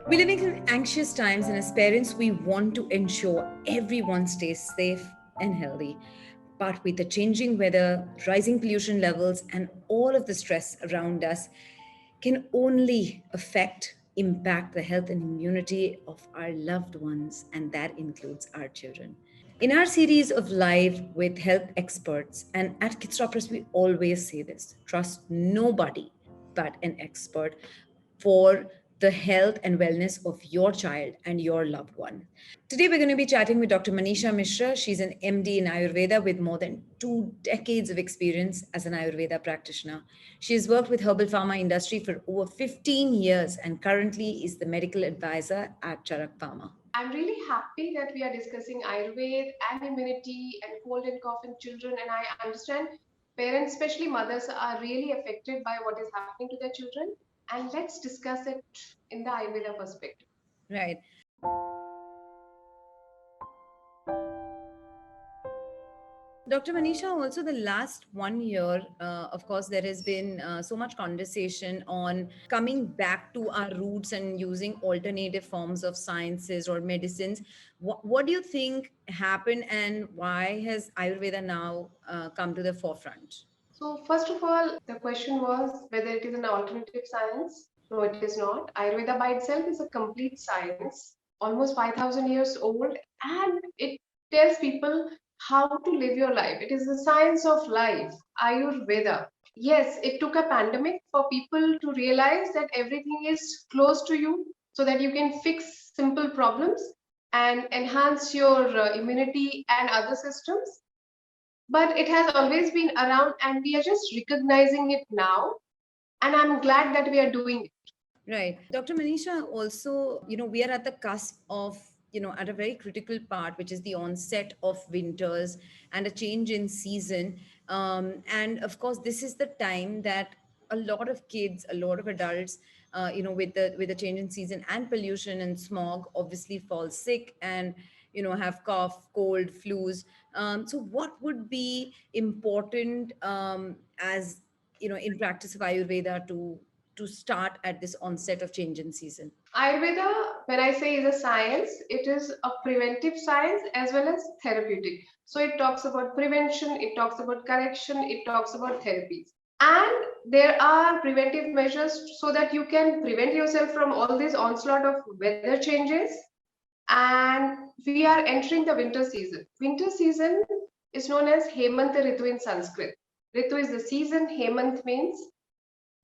We're living in anxious times, and as parents, we want to ensure everyone stays safe and healthy. But with the changing weather, rising pollution levels, and all of the stress around us, can only impact the health and immunity of our loved ones, and that includes our children. In our series of live with health experts, and at Kidstoppers, we always say this: trust nobody but an expert for the health and wellness of your child and your loved one. Today, we're going to be chatting with Dr. Manisha Mishra. She's an MD in Ayurveda with more than 2 decades of experience as an Ayurveda practitioner. She has worked with herbal pharma industry for over 15 years and currently is the medical advisor at Charak Pharma. I'm really happy that we are discussing Ayurveda and immunity and cold and cough in children. And I understand parents, especially mothers, are really affected by what is happening to their children. And let's discuss it in the Ayurveda perspective. Right. Dr. Manisha, also the last 1 year, of course, there has been so much conversation on coming back to our roots and using alternative forms of sciences or medicines. What do you think happened, and why has Ayurveda now come to the forefront? So, first of all, the question was whether it is an alternative science. No, it is not. Ayurveda by itself is a complete science, almost 5,000 years old, and it tells people how to live your life. It is the science of life, Ayurveda. Yes, it took a pandemic for people to realize that everything is close to you so that you can fix simple problems and enhance your immunity and other systems, but it has always been around and we are just recognizing it now, and I'm glad that we are doing it. Right. Dr. Manisha, also, we are at the cusp of, at a very critical part, which is the onset of winters and a change in season. And of course, this is the time that a lot of kids, a lot of adults, with the change in season and pollution and smog, obviously fall sick and, have cough, cold, flus. So what would be important as, in practice of Ayurveda to start at this onset of change in season? Ayurveda, when I say is a science, it is a preventive science as well as therapeutic. So it talks about prevention, it talks about correction, it talks about therapies. And there are preventive measures so that you can prevent yourself from all this onslaught of weather changes. And we are entering the winter season. Winter season is known as Hemant Ritu in Sanskrit. Ritu is the season, Hemant means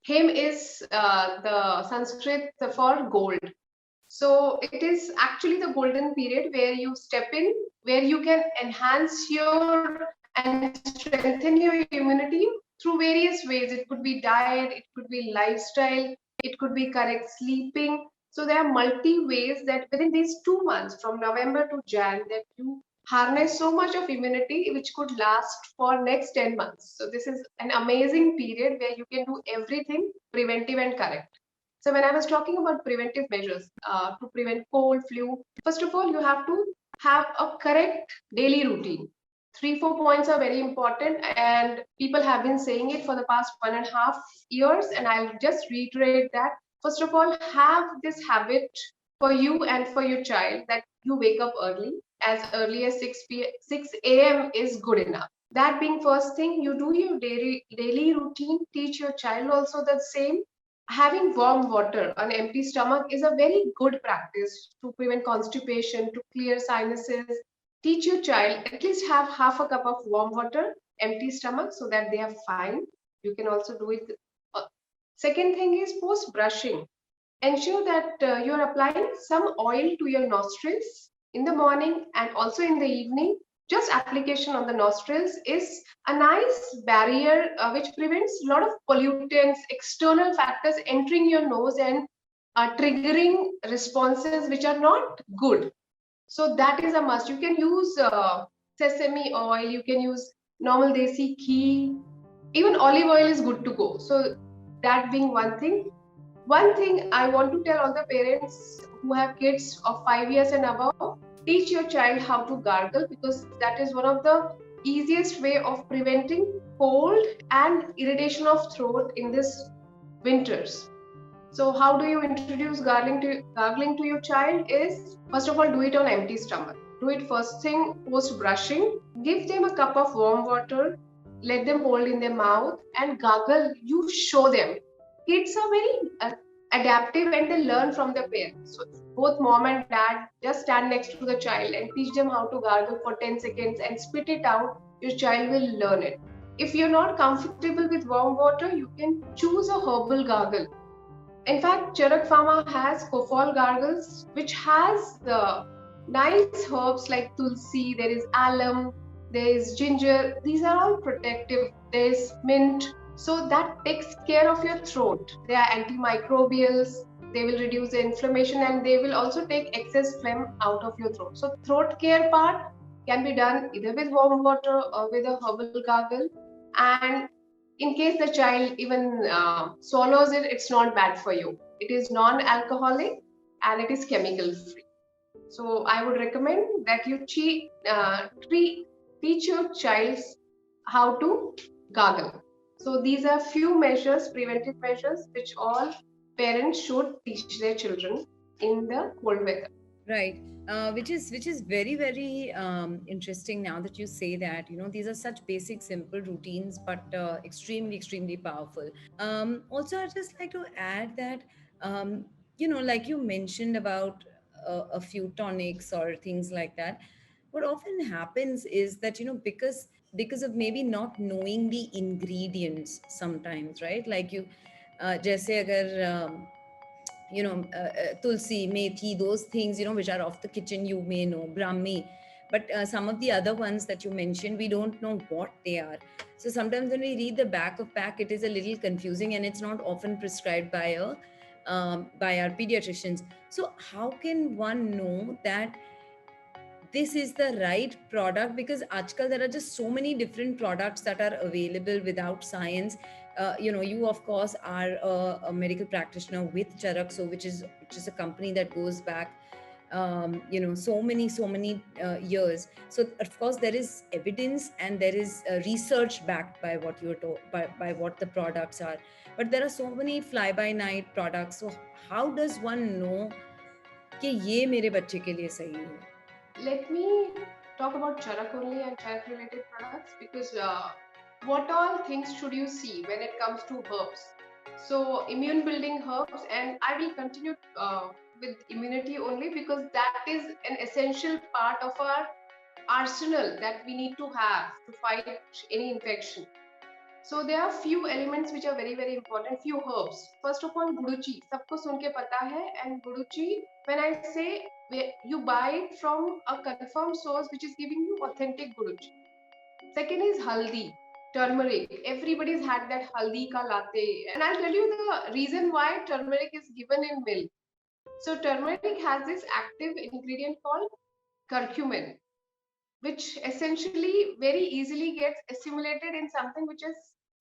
Hem is the Sanskrit for gold. So it is actually the golden period where you step in, where you can enhance your and strengthen your immunity through various ways. It could be diet, it could be lifestyle, it could be correct sleeping. So there are multi ways that within these 2 months, from November to Jan, that you harness so much of immunity which could last for next 10 months. So this is an amazing period where you can do everything preventive and correct. So when I was talking about preventive measures to prevent cold, flu, first of all, you have to have a correct daily routine. 3, 4 points are very important, and people have been saying it for the past 1.5 years, and I'll just reiterate that. First of all, have this habit for you and for your child that you wake up early as 6 a.m. is good enough. That being first thing, you do your daily routine, teach your child also the same. Having warm water on empty stomach is a very good practice to prevent constipation, to clear sinuses. Teach your child at least have half a cup of warm water, empty stomach, so that they are fine. You can also do it. uh, Second thing is post brushing. Ensure that you're applying some oil to your nostrils in the morning and also in the evening. Just application on the nostrils is a nice barrier which prevents a lot of pollutants, external factors entering your nose and triggering responses which are not good. So that is a must. You can use sesame oil, you can use normal desi ghee, even olive oil is good to go. So that being one thing. One thing I want to tell all the parents who have kids of 5 years and above, teach your child how to gargle, because that is one of the easiest way of preventing cold and irritation of throat in this winters. So how do you introduce gargling to your child is, first of all, do it on empty stomach. Do it first thing post brushing. Give them a cup of warm water, let them hold in their mouth and gargle. You show them. Kids are very adaptive and they learn from their parents. So both mom and dad just stand next to the child and teach them how to gargle for 10 seconds and spit it out. Your child will learn it. If you're not comfortable with warm water, you can choose a herbal gargle. In fact, Charak Pharma has Kofol gargles, which has nice herbs like tulsi, there is alum, there is ginger. These are all protective. There is mint. So that takes care of your throat. They are antimicrobials. They will reduce the inflammation and they will also take excess phlegm out of your throat. So throat care part can be done either with warm water or with a herbal gargle. And in case the child even swallows it, it's not bad for you. It is non-alcoholic and it is chemical free. So I would recommend that you teach your child how to gargle. So these are few measures, preventive measures, which all parents should teach their children in the cold weather. Right. Which is very very interesting now that you say that, these are such basic simple routines but extremely extremely powerful. Also, I'd just like to add that, like you mentioned about a few tonics or things like that. What often happens is that, because of maybe not knowing the ingredients sometimes, right? Like you, जैसे अगर tulsi, methi, those things, which are off the kitchen, you may know, brahmi. But some of the other ones that you mentioned, we don't know what they are. So sometimes when we read the back of pack, it is a little confusing and it's not often prescribed by our pediatricians. So how can one know that this is the right product? Because ajkal there are just so many different products that are available without science. You of course are a medical practitioner with Charak, so which is a company that goes back so many years. So of course there is evidence and there is research backed by what by what the products are. But there are so many fly by night products. So how does one know कि ये मेरे बच्चे के लिए सही है? Let me talk about Charak only and Charak related products, because what all things should you see when it comes to herbs? So immune building herbs, and I will continue with immunity only because that is an essential part of our arsenal that we need to have to fight any infection. So there are few elements which are very very important. Few herbs. First of all, guduchi. सबको सुन के पता है. And guduchi, when I say you buy it from a confirmed source which is giving you authentic guduchi. Second is haldi, turmeric. Everybody's had that haldi ka latte, and I'll tell you the reason why turmeric is given in milk. So turmeric has this active ingredient called curcumin, which essentially very easily gets assimilated in something which is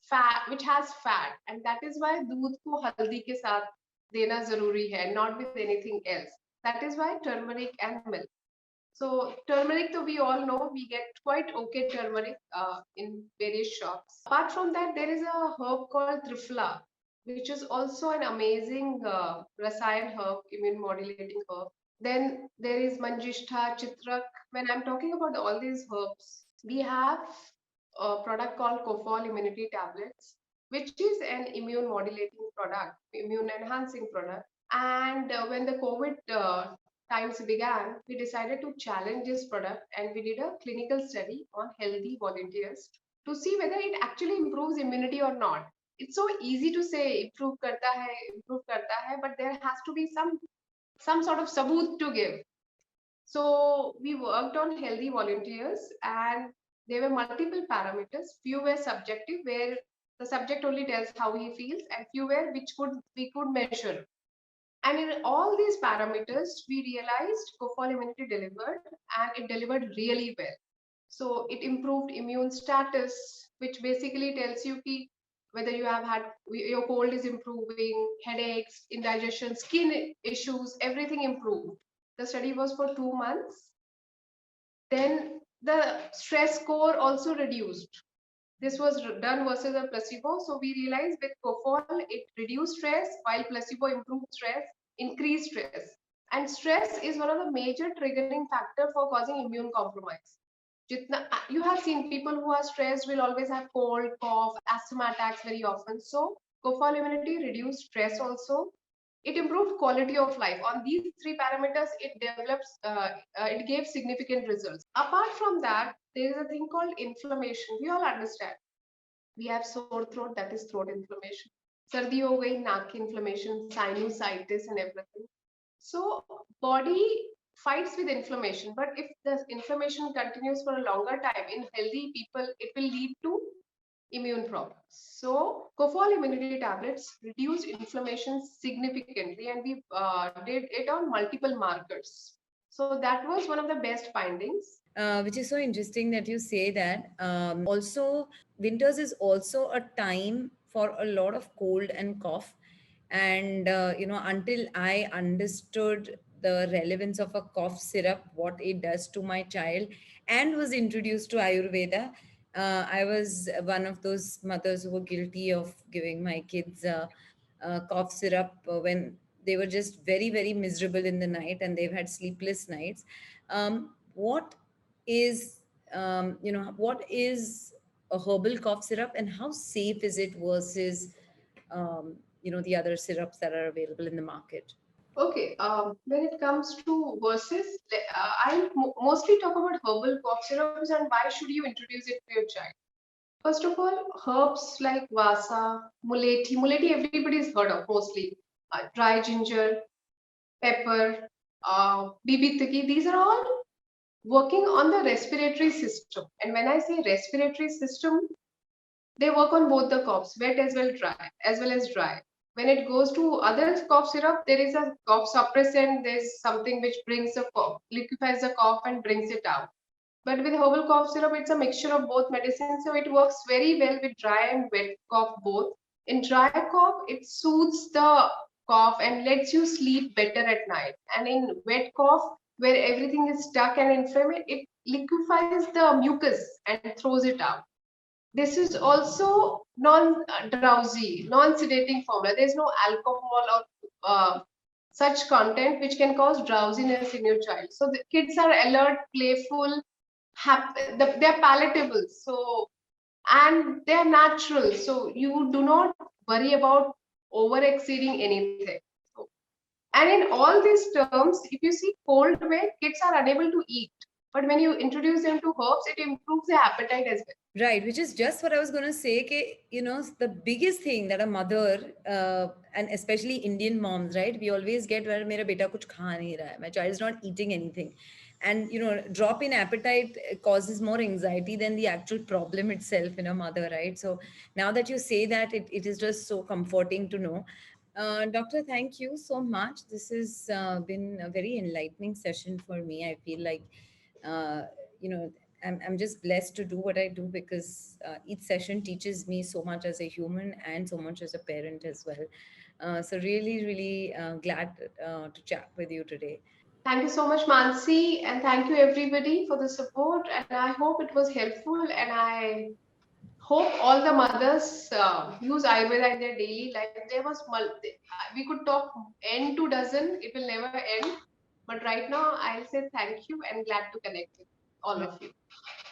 fat, which has fat, and that is why दूध को हल्दी के साथ देना जरूरी है, not with anything else. That is why turmeric and milk. So turmeric, though we all know, we get quite okay turmeric in various shops. Apart from that, there is a herb called Triphala, which is also an amazing rasayan herb, immune modulating herb. Then there is Manjishtha, Chitrak. When I'm talking about all these herbs, we have a product called Kofol Immunity Tablets, which is an immune modulating product, immune enhancing product. And when the COVID times began, we decided to challenge this product and we did a clinical study on healthy volunteers to see whether it actually improves immunity or not. It's so easy to say improve karta hai, but there has to be some sort of saboot to give. So we worked on healthy volunteers and there were multiple parameters. Few were subjective, where the subject only tells how he feels, and few were which we could measure. And in all these parameters, we realized Kofol immunity delivered, and it delivered really well. So it improved immune status, which basically tells you whether you have had your cold is improving, headaches, indigestion, skin issues, everything improved. The study was for 2 months. Then the stress score also reduced. This was done versus a placebo. So we realized with Cofol, it reduced stress, while placebo improved stress, increased stress. And stress is one of the major triggering factor for causing immune compromise. You have seen people who are stressed will always have cold, cough, asthma attacks very often. So Cofol immunity reduced stress also. It improved quality of life. On these three parameters, it gave significant results. Apart from that, there is a thing called inflammation. We all understand. We have sore throat, that is throat inflammation. Sardi ho gayi, naak ki inflammation, sinusitis and everything. So body fights with inflammation, but if the inflammation continues for a longer time in healthy people, it will lead to immune problems. So Cofol immunity tablets reduced inflammation significantly, and we did it on multiple markers. So that was one of the best findings. Which is so interesting that you say that. Also, winters is also a time for a lot of cold and cough. And, until I understood the relevance of a cough syrup, what it does to my child, and was introduced to Ayurveda, I was one of those mothers who were guilty of giving my kids cough syrup when they were just very, very miserable in the night and they've had sleepless nights. What is what is a herbal cough syrup, and how safe is it versus the other syrups that are available in the market? Okay, when it comes to versus, I mostly talk about herbal cough syrups and why should you introduce it to your child. First of all, herbs like Vasa, Muleti everybody's heard of mostly. Dry ginger, pepper, Bibitiki, these are all working on the respiratory system. And when I say respiratory system, they work on both the coughs, wet as well as dry. When it goes to other cough syrup, there is a cough suppressant. There's something which brings the cough, liquefies the cough and brings it out. But with herbal cough syrup, it's a mixture of both medicines, so it works very well with dry and wet cough both. In dry cough, it soothes the cough and lets you sleep better at night. And in wet cough, where everything is stuck and inflamed, it liquefies the mucus and throws it out. This is also non-drowsy, non-sedating formula. There's no alcohol or such content which can cause drowsiness in your child. So the kids are alert, playful, happy, they're palatable. So, and they're natural. So you do not worry about over exceeding anything. So, and in all these terms, if you see cold way, kids are unable to eat. But when you introduce them to herbs, it improves their appetite as well. Right, which is just what I was going to say. The biggest thing that a mother, and especially Indian moms, right? We always get where mera beta kuch kha nahi raha hai. My child is not eating anything. And, drop in appetite causes more anxiety than the actual problem itself in a mother, right? So now that you say that, it is just so comforting to know. Doctor, thank you so much. This has been a very enlightening session for me. I feel like, uh, you know, I'm just blessed to do what I do because each session teaches me so much as a human and so much as a parent as well. So really, really glad to chat with you today. Thank you so much, Mansi, and thank you everybody for the support. And I hope it was helpful. And I hope all the mothers use Ayurveda in their daily life. We could talk end to dozen, it will never end. But right now, I'll say thank you and glad to connect with all of you.